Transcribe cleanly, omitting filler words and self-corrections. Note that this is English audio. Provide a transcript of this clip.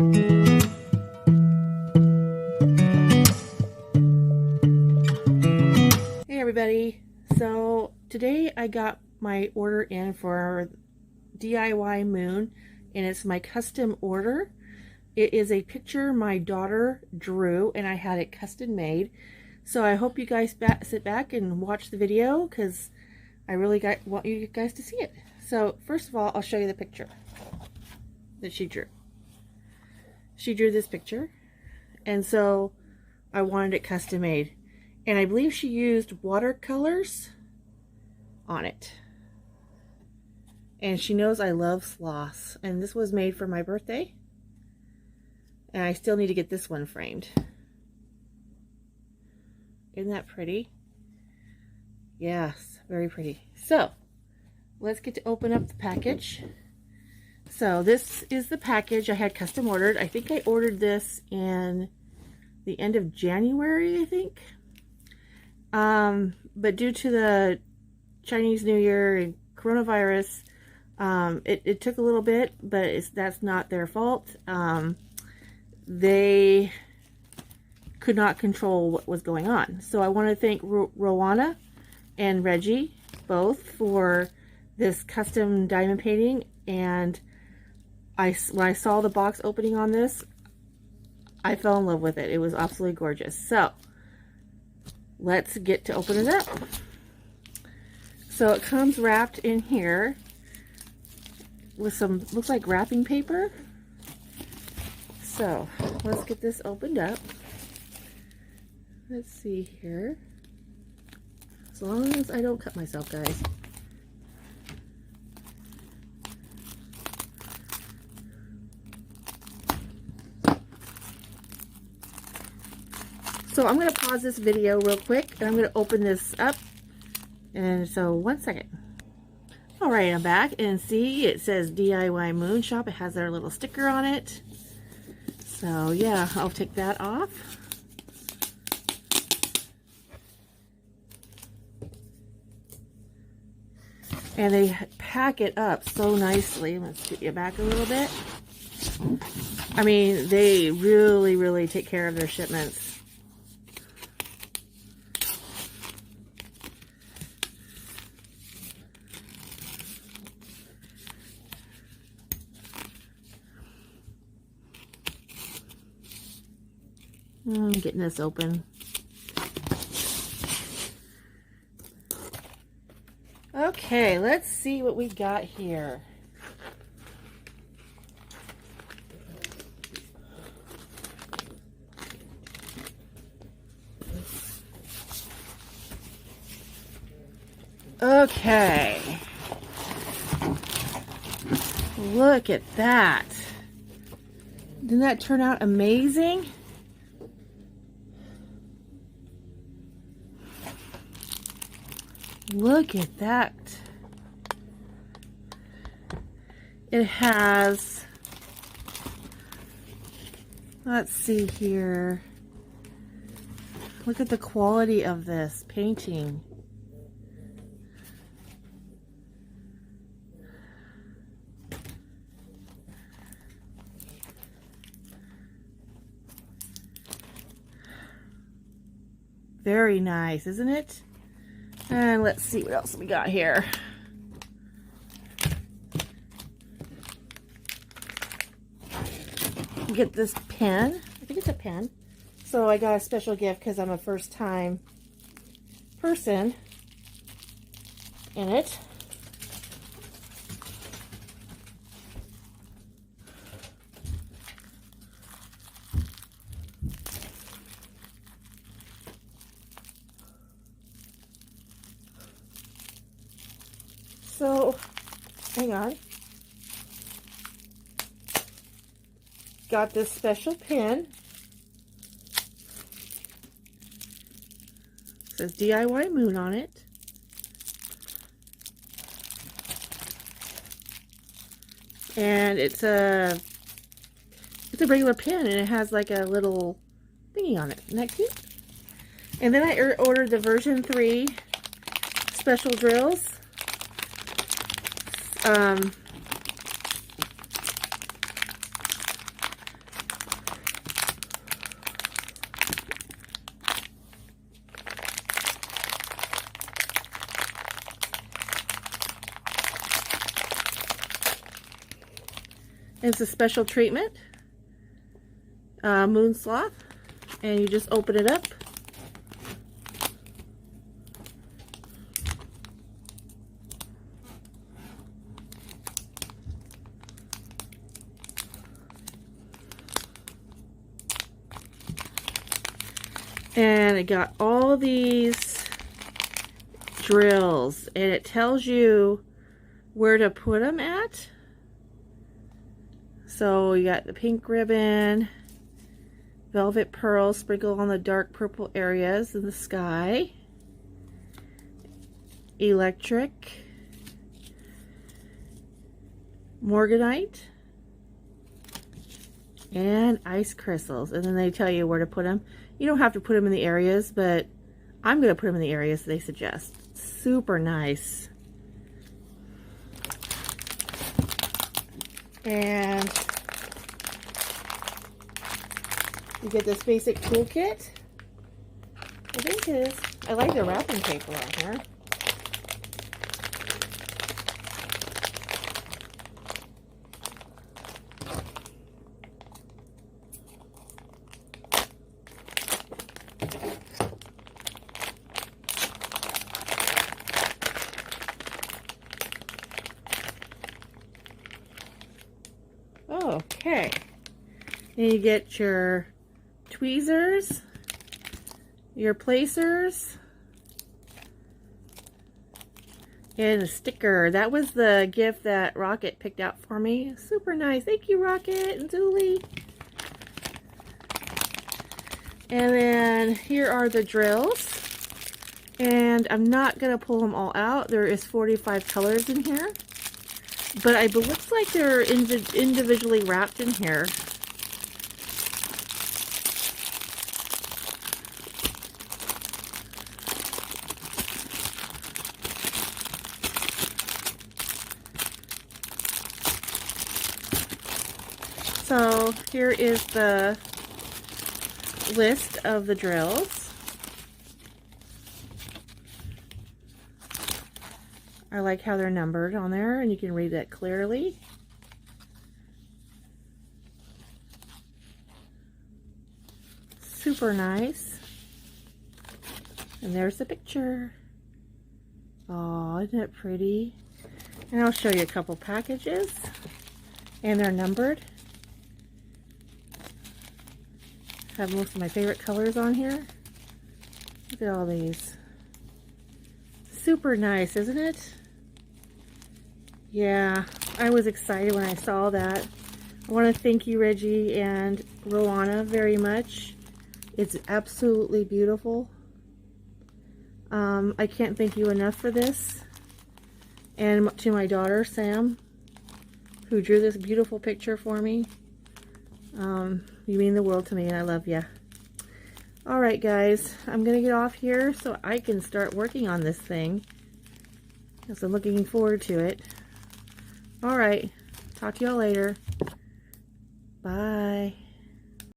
Hey everybody, so today I got my order in for DIY Moon, and it's my custom order. It is a picture my daughter drew and I had it custom made. So I hope you guys sit back and watch the video because I really want you guys to see it. So first of all, I'll show you the picture that she drew. She drew this picture, and so I wanted it custom made. And I believe she used watercolors on it. And she knows I love sloths. And this was made for my birthday. And I still need to get this one framed. Isn't that pretty? Yes, very pretty. So, let's get to open up the package. So, this is the package I had custom ordered. I think I ordered this in the end of January, I think. But due to the Chinese New Year and coronavirus, it took a little bit, but that's not their fault. They could not control what was going on. So I want to thank Rowana and Reggie both for this custom diamond painting. And when I saw the box opening on this, I fell in love with it. It was absolutely gorgeous. So let's get to open it up. So it comes wrapped in here with some, looks like wrapping paper. So let's get this opened up. Let's see here. As long as I don't cut myself, guys. So I'm going to pause this video real quick and I'm going to open this up. And so 1 second. Alright, I'm back, and see, it says DIY Moon Shop. It has their little sticker on it. So yeah, I'll take that off. And they pack it up so nicely. Let's get you back a little bit. I mean, they really take care of their shipments. I'm getting this open. Okay, let's see what we got here. Okay. Look at that. Didn't that turn out amazing? Look at that. It has, let's see here. Look at the quality of this painting. Very nice, isn't it? And let's see what else we got here. Get this pen. I think it's a pen. So I got a special gift because I'm a first-time person in it. So, hang on. Got this special pen. It says DIY Moon on it. And it's a regular pen, and it has like a little thingy on it. Isn't that cute? And then I ordered the version 3 special drills. It's a special treatment, moon sloth, and you just open it up. And it got all these drills, and it tells you where to put them at. So you got the pink ribbon, velvet pearl sprinkled on the dark purple areas in the sky, electric, morganite, and ice crystals. And then they tell you where to put them. You don't have to put them in the areas, but I'm going to put them in the areas they suggest. Super nice. And you get this basic toolkit. I think it is. I like the wrapping paper on here. Okay, and you get your tweezers, your placers, and a sticker. That was the gift that Rocket picked out for me. Super nice. Thank you, Rocket and Julie. And then here are the drills. And I'm not going to pull them all out. There is 45 colors in here. But it looks like they're individually wrapped in here. So here is the list of the drills. I like how they're numbered on there, and you can read that clearly. Super nice. And there's the picture. Oh, isn't it pretty? And I'll show you a couple packages. And they're numbered. Have most of my favorite colors on here. Look at all these. Super nice, isn't it? Yeah, I was excited when I saw that. I want to thank you, Reggie and Rowana, very much. It's absolutely beautiful. I can't thank you enough for this. And to my daughter, Sam, who drew this beautiful picture for me. You mean the world to me, and I love you. Alright, guys, I'm going to get off here so I can start working on this thing. So I'm looking forward to it. Alright, talk to y'all later. Bye.